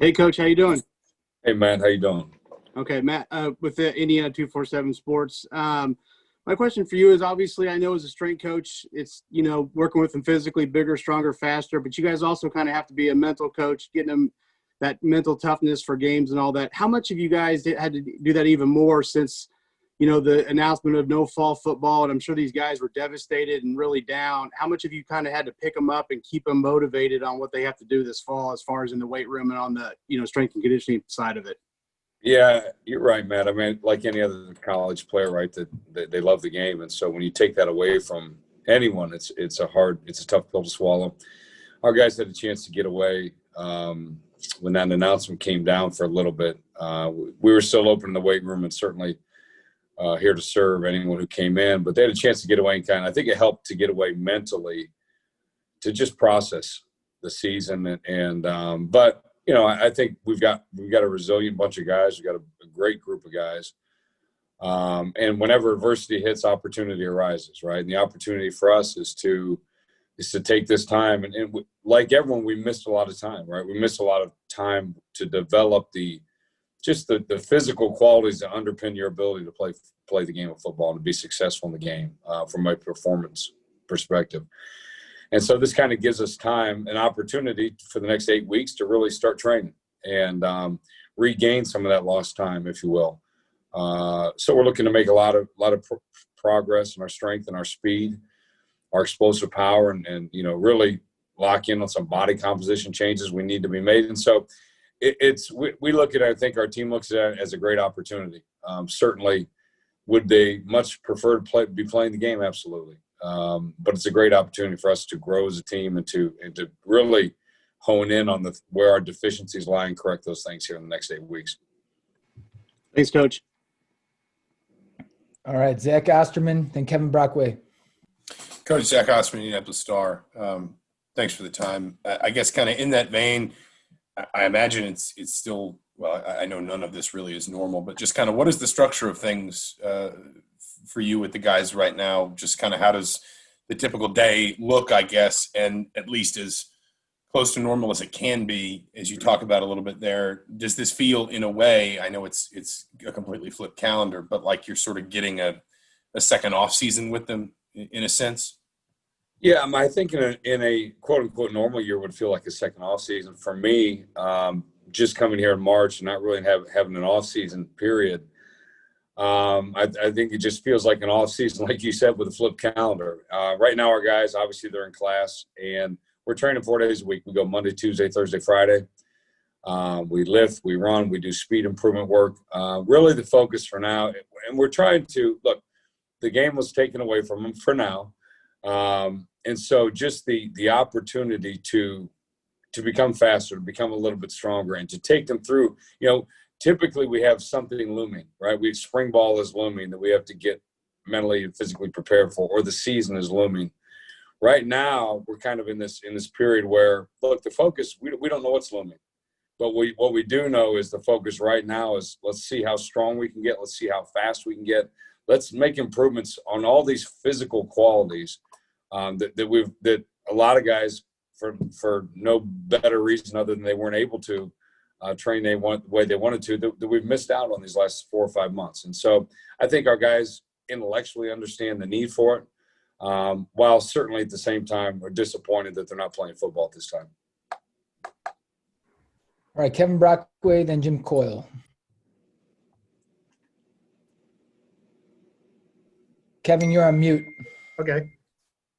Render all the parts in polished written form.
Hey, Coach, how you doing? Hey, man, how you doing? Okay, Matt, with the Indiana 247 Sports. My question for you is obviously I know as a strength coach, it's, working with them physically bigger, stronger, faster, but you guys also kind of have to be a mental coach, getting them that mental toughness for games and all that. How much of you guys had to do that even more since, the announcement of no fall football, and I'm sure these guys were devastated and really down. How much of you kind of had to pick them up and keep them motivated on what they have to do this fall as far as in the weight room and on the, strength and conditioning side of it? Yeah, you're right, Matt. I mean, like any other college player, right? That they love the game, and so when you take that away from anyone, it's a tough pill to swallow. Our guys had a chance to get away when that announcement came down for a little bit. We were still open in the weight room and certainly here to serve anyone who came in, but they had a chance to get away and I think it helped to get away mentally to just process the season but I think we've got a resilient bunch of guys. We've got a great group of guys. And whenever adversity hits, opportunity arises, right? And the opportunity for us is to take this time. Like everyone, we missed a lot of time, right? We missed a lot of time to develop the physical qualities that underpin your ability to play the game of football and to be successful in the game from a performance perspective. And so this kind of gives us time, an opportunity for the next 8 weeks to really start training and regain some of that lost time, if you will. So we're looking to make a lot of progress in our strength and our speed, our explosive power, and really lock in on some body composition changes we need to be made. And so we look at it, I think our team looks at it as a great opportunity. Certainly, would they much prefer to be playing the game? Absolutely. But it's a great opportunity for us to grow as a team and to really hone in on where our deficiencies lie and correct those things here in the next 8 weeks. Thanks, Coach. All right, Zach Osterman, then Kevin Brockway. Coach Zach Osterman, Indianapolis Star. Thanks for the time. I guess kind of in that vein, I imagine it's still, well, I know none of this really is normal, but just kind of what is the structure of things for you with the guys right now? Just kind of how does the typical day look, I guess, and at least as close to normal as it can be, as you talk about a little bit there. Does this feel in a way, I know it's a completely flipped calendar, but like you're sort of getting a second off season with them in a sense? Yeah, I think in a quote-unquote normal year would feel like a second off-season. For me, just coming here in March and not really having an off-season period, I think it just feels like an off-season, like you said, with a flipped calendar. Right now, our guys, obviously, they're in class, and we're training 4 days a week. We go Monday, Tuesday, Thursday, Friday. We lift, we run, we do speed improvement work. Really the focus for now, and we're trying to – look, the game was taken away from them for now. And so just the opportunity to become faster, to become a little bit stronger, and to take them through, typically we have something looming, right? Spring ball is looming that we have to get mentally and physically prepared for, or the season is looming. Right now, we're kind of in this period where, look, the focus, we don't know what's looming. But what we do know is the focus right now is let's see how strong we can get. Let's see how fast we can get. Let's make improvements on all these physical qualities that a lot of guys, for no better reason other than they weren't able to train the way they wanted to, that we've missed out on these last 4 or 5 months. And so I think our guys intellectually understand the need for it, while certainly at the same time are disappointed that they're not playing football at this time. All right, Kevin Brockway, then Jim Coyle. Kevin, you're on mute. Okay.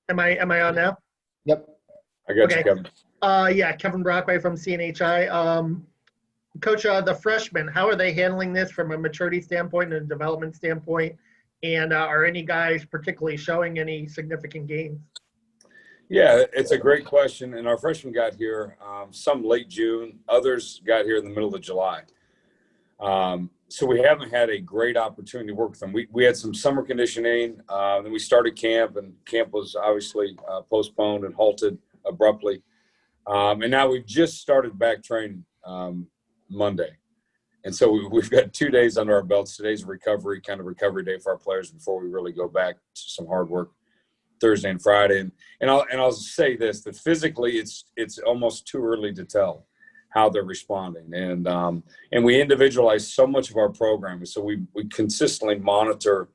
Am I on now? Yep. I got you, Kevin. Kevin Brockway from CNHI. Coach, the freshmen, how are they handling this from a maturity standpoint and a development standpoint? And are any guys particularly showing any significant gains? Yeah, it's a great question. And our freshmen got here some late June. Others got here in the middle of July. So we haven't had a great opportunity to work with them. We had some summer conditioning. Then we started camp, and camp was obviously postponed and halted abruptly. And now we've just started back training Monday. And so we've got 2 days under our belts. Today's a recovery day for our players before we really go back to some hard work Thursday and Friday. And I'll say this, that physically it's almost too early to tell how they're responding. And we individualize so much of our programming. So we consistently monitor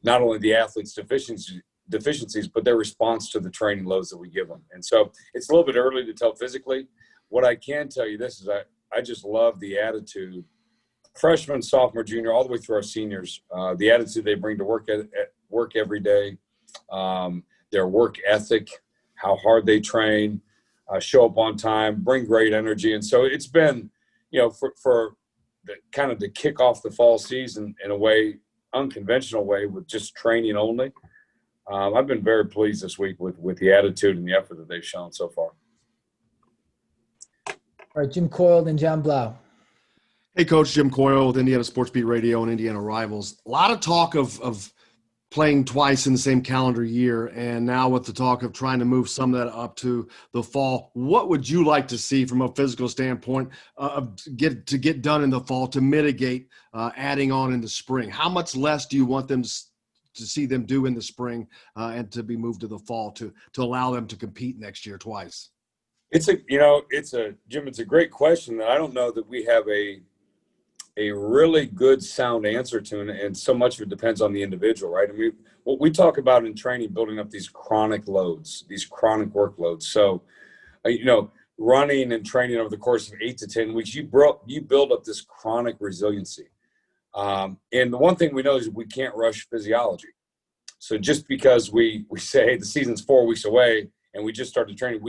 not only the athletes' deficiencies, but their response to the training loads that we give them. And so it's a little bit early to tell physically. What I can tell you this is I just love the attitude, freshman, sophomore, junior, all the way through our seniors, the attitude they bring to work at work every day, their work ethic, how hard they train, show up on time, bring great energy. And so it's been, for the kind of to kick off the fall season in a way, unconventional way with just training only. I've been very pleased this week with the attitude and the effort that they've shown so far. All right, Jim Coyle, then John Blau. Hey, Coach, Jim Coyle with Indiana Sports Beat Radio and Indiana Rivals. A lot of talk of playing twice in the same calendar year, and now with the talk of trying to move some of that up to the fall. What would you like to see from a physical standpoint to get done in the fall to mitigate adding on in the spring? How much less do you want them to see them do in the spring and to be moved to the fall to allow them to compete next year twice? Jim, it's a great question that I don't know that we have a really good sound answer to, and so much of it depends on the individual, right? I mean, what we talk about in training, building up these chronic loads, these chronic workloads. So, running and training over the course of 8 to 10 weeks, you build up this chronic resiliency. And the one thing we know is we can't rush physiology. So just because we say, hey, the season's 4 weeks away and we just started training,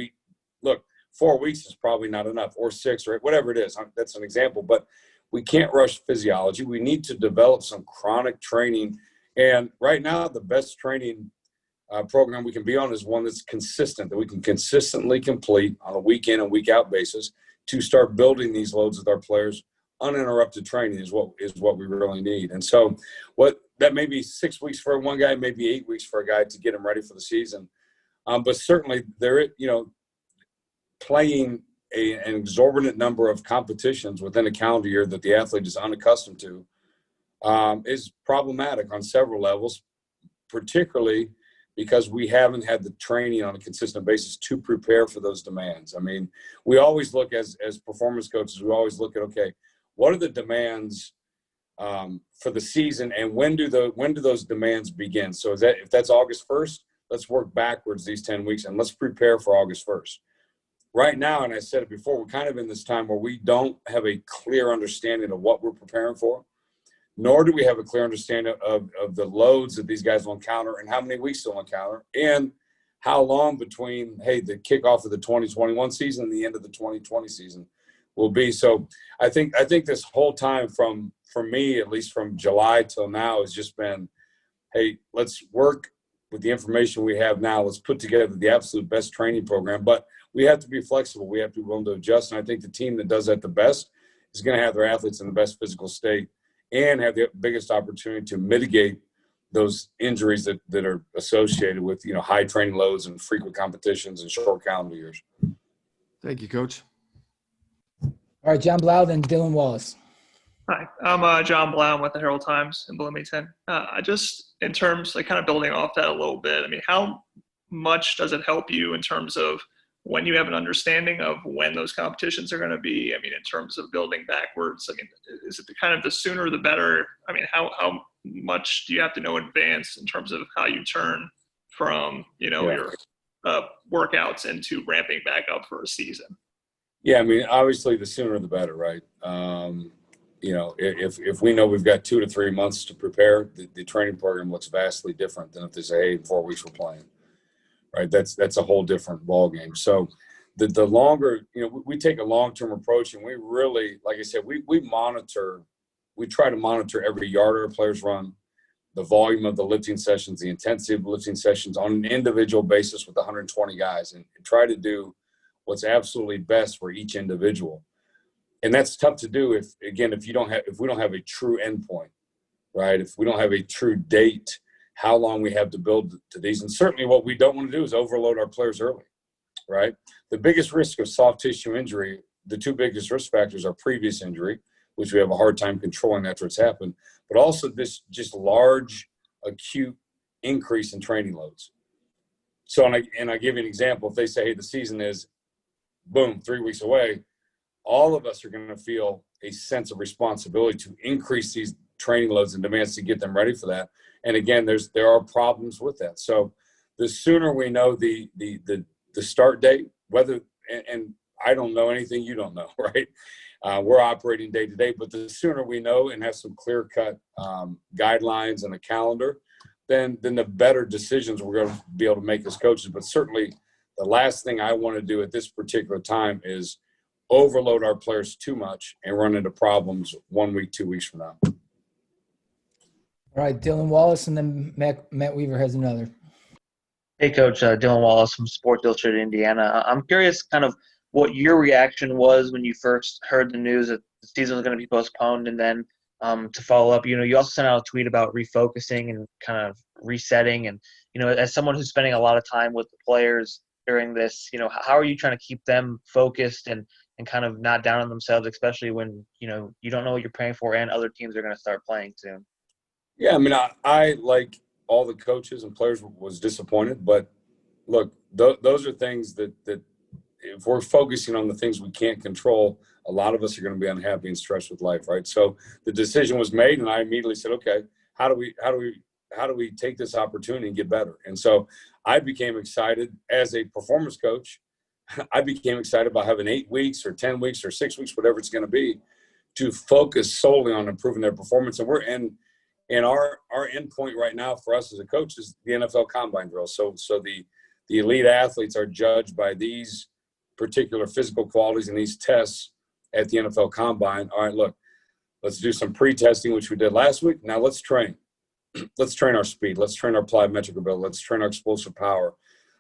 4 weeks is probably not enough, or 6, or whatever it is. That's an example, but we can't rush physiology. We need to develop some chronic training. And right now, the best training program we can be on is one that's consistent, that we can consistently complete on a week in and week out basis to start building these loads with our players. Uninterrupted training is what we really need. And so that may be 6 weeks for one guy, maybe 8 weeks for a guy to get him ready for the season. But certainly playing an exorbitant number of competitions within a calendar year that the athlete is unaccustomed to is problematic on several levels, particularly because we haven't had the training on a consistent basis to prepare for those demands. I mean, we always look as performance coaches, we always look at, okay, what are the demands for the season, and when do those demands begin? So if that's August 1st, let's work backwards these 10 weeks and let's prepare for August 1st. Right now, and I said it before, we're kind of in this time where we don't have a clear understanding of what we're preparing for, nor do we have a clear understanding of the loads that these guys will encounter and how many weeks they'll encounter and how long between, the kickoff of the 2021 season and the end of the 2020 season will be. So I think this whole time for me, at least from July till now, has just been, hey, let's work with the information we have now. Let's put together the absolute best training program. But we have to be flexible. We have to be willing to adjust. And I think the team that does that the best is going to have their athletes in the best physical state and have the biggest opportunity to mitigate those injuries that are associated with, high training loads and frequent competitions and short calendar years. Thank you, Coach. All right, John Blau, then Dylan Wallace. Hi, I'm John Blau with the Herald Times in Bloomington. In terms, kind of building off that a little bit, I mean, how much does it help you in terms of when you have an understanding of when those competitions are going to be? I mean, in terms of building backwards, I mean, is it the sooner the better? I mean, how much do you have to know in advance in terms of how you turn from, your workouts into ramping back up for a season? Yeah, I mean, obviously the sooner the better, right? If we know we've got 2 to 3 months to prepare, the training program looks vastly different than if they say, hey, in 4 weeks we're playing, right? That's a whole different ballgame. So the longer, we take a long-term approach, and we really, like I said, we try to monitor every yard our players run, the volume of the lifting sessions, the intensity of the lifting sessions on an individual basis with 120 guys, and try to do what's absolutely best for each individual. And that's tough to do if we don't have a true endpoint, right? If we don't have a true date, how long we have to build to these. And certainly what we don't want to do is overload our players early, right? The biggest risk of soft tissue injury, the two biggest risk factors are previous injury, which we have a hard time controlling after it's happened, but also this just large acute increase in training loads. So, and I give you an example. If they say, hey, the season is, boom, 3 weeks away, all of us are going to feel a sense of responsibility to increase these training loads and demands to get them ready for that. And again, there are problems with that. So the sooner we know the start date, whether and I don't know anything you don't know, right? We're operating day to day, but the sooner we know and have some clear cut guidelines and a calendar, then the better decisions we're going to be able to make as coaches. But certainly the last thing I want to do at this particular time is overload our players too much and run into problems 1 week, 2 weeks from now. All right, Dylan Wallace, and then Matt Weaver has another. Hey, Coach, Dylan Wallace from Sports Illustrated Indiana. I'm curious kind of what your reaction was when you first heard the news that the season was going to be postponed, and then to follow up, you also sent out a tweet about refocusing and kind of resetting. And, as someone who's spending a lot of time with the players during this, how are you trying to keep them focused and kind of not down on themselves, especially when, you don't know what you're praying for and other teams are going to start playing soon? Yeah, I mean, I like all the coaches and players was disappointed, but look, those are things that if we're focusing on the things we can't control, a lot of us are going to be unhappy and stressed with life, right? So the decision was made, and I immediately said, okay, how do we take this opportunity and get better? And so I became excited as a performance coach. I became excited about having 8 weeks or 10 weeks or 6 weeks, whatever it's going to be, to focus solely on improving their performance. And our end point right now for us as a coach is the NFL Combine drill. So the elite athletes are judged by these particular physical qualities and these tests at the NFL Combine. All right, look, let's do some pre-testing, which we did last week. Now let's train. Let's train our speed. Let's train our plyometric ability. Let's train our explosive power.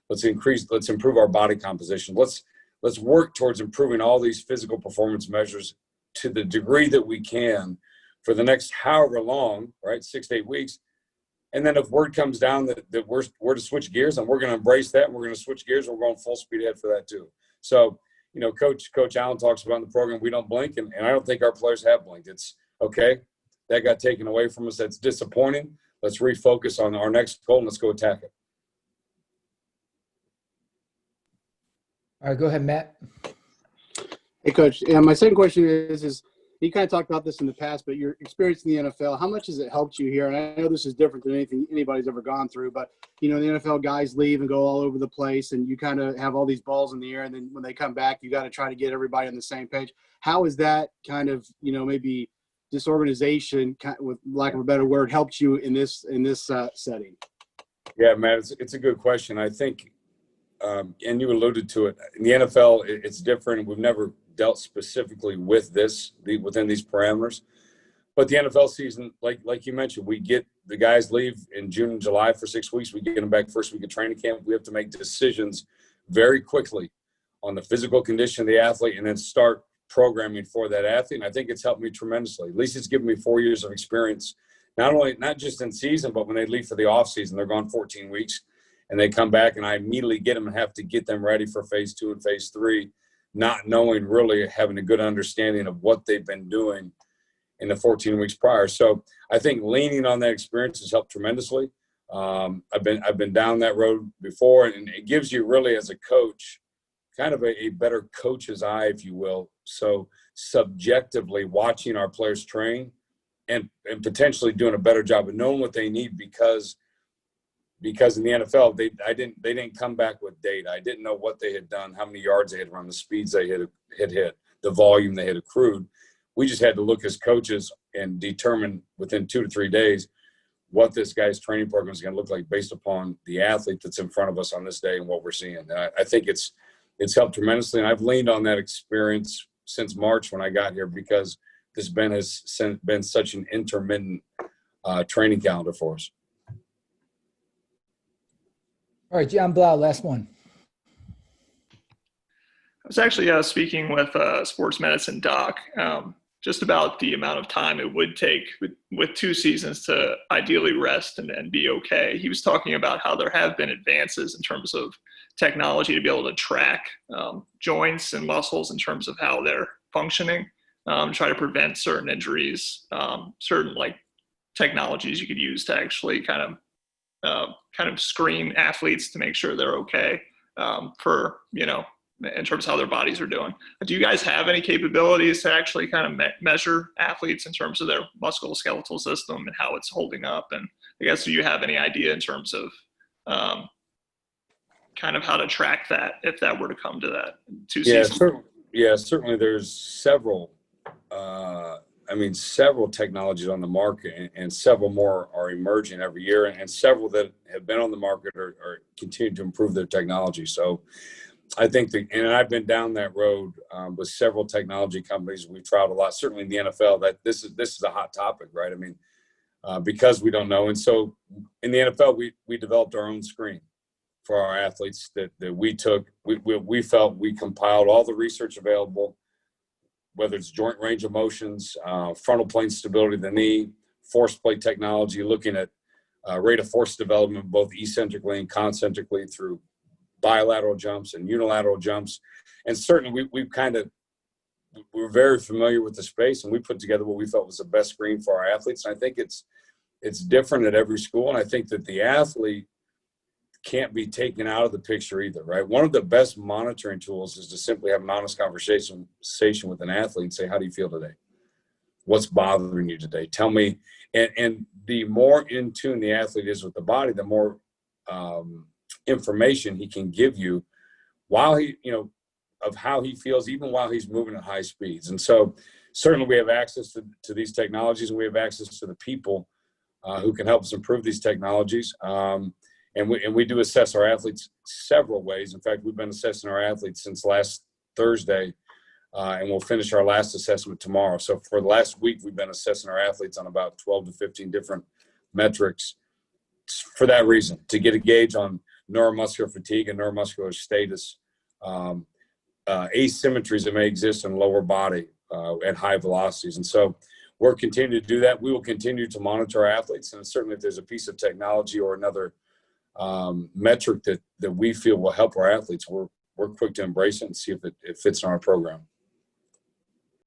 Let's improve our body composition. Let's work towards improving all these physical performance measures to the degree that we can for the next however long, right, 6 to 8 weeks. And then if word comes down that we're to switch gears, and we're going to embrace that, and we're going to switch gears, and we're going full speed ahead for that too. So, Coach Allen talks about in the program, we don't blink, and I don't think our players have blinked. It's okay, that got taken away from us. That's disappointing. Let's refocus on our next goal, and let's go attack it. All right, go ahead, Matt. Hey, Coach. Yeah, my second question is you kind of talked about this in the past, but your experience in the NFL, how much has it helped you here? And I know this is different than anything anybody's ever gone through, but, the NFL guys leave and go all over the place, and you kind of have all these balls in the air, and then when they come back, you got to try to get everybody on the same page. How is that kind of, maybe disorganization, with lack of a better word, helped you in this setting? Yeah, Matt, it's a good question. I think, and you alluded to it, in the NFL, it's different. We've never dealt specifically with within these parameters. But the NFL season, like you mentioned, we get the guys leave in June and July for 6 weeks. We get them back first week of training camp. We have to make decisions very quickly on the physical condition of the athlete and then start programming for that athlete. And I think it's helped me tremendously. At least it's given me 4 years of experience, not just in season, but when they leave for the off season, they're gone 14 weeks and they come back, and I immediately get them and have to get them ready for phase 2 and phase 3, not knowing, really having a good understanding of what they've been doing in the 14 weeks prior. So I think leaning on that experience has helped tremendously. I've been down that road before, and it gives you really, as a coach, kind of a better coach's eye, if you will. So subjectively watching our players train and potentially doing a better job of knowing what they need, because in the NFL, they didn't come back with data. I didn't know what they had done, how many yards they had run, the speeds they had hit, the volume they had accrued. We just had to look as coaches and determine within 2 to 3 days what this guy's training program is going to look like based upon the athlete that's in front of us on this day and what we're seeing. And I think it's helped tremendously, and I've leaned on that experience since March when I got here, because this has been such an intermittent training calendar for us. All right, John Blau, last one. I was actually speaking with a sports medicine doc just about the amount of time it would take with 2 seasons to ideally rest and be okay. He was talking about how there have been advances in terms of technology to be able to track joints and muscles in terms of how they're functioning, try to prevent certain injuries, certain technologies you could use to actually kind of screen athletes to make sure they're okay for in terms of how their bodies are doing. Do you guys have any capabilities to actually kind of measure athletes in terms of their musculoskeletal system and how it's holding up? And I guess, do you have any idea in terms of kind of how to track that if that were to come to that certainly there's several several technologies on the market, and several more are emerging every year, and several that have been on the market are continuing to improve their technology. So I think and I've been down that road with several technology companies. We've tried a lot, certainly in the NFL, that this is a hot topic, right? I mean, because we don't know. And so in the NFL, we developed our own screen for our athletes that we took. We felt we compiled all the research available, whether it's joint range of motions, frontal plane stability of the knee, force plate technology, looking at rate of force development, both eccentrically and concentrically through bilateral jumps and unilateral jumps. And certainly we're very familiar with the space, and we put together what we felt was the best screen for our athletes. And I think it's different at every school. And I think that the athlete can't be taken out of the picture either, right? One of the best monitoring tools is to simply have an honest conversation with an athlete and say, how do you feel today? What's bothering you today? Tell me. And the more in tune the athlete is with the body, the more information he can give you while of how he feels, even while he's moving at high speeds. And so certainly we have access to these technologies, and we have access to the people who can help us improve these technologies. And we do assess our athletes several ways. In fact, we've been assessing our athletes since last Thursday, and we'll finish our last assessment tomorrow. So for the last week, we've been assessing our athletes on about 12 to 15 different metrics for that reason, to get a gauge on neuromuscular fatigue and neuromuscular status, asymmetries that may exist in lower body at high velocities. And so we're continuing to do that. We will continue to monitor our athletes, and certainly if there's a piece of technology or another metric that we feel will help our athletes, we're quick to embrace it and see if it fits in our program.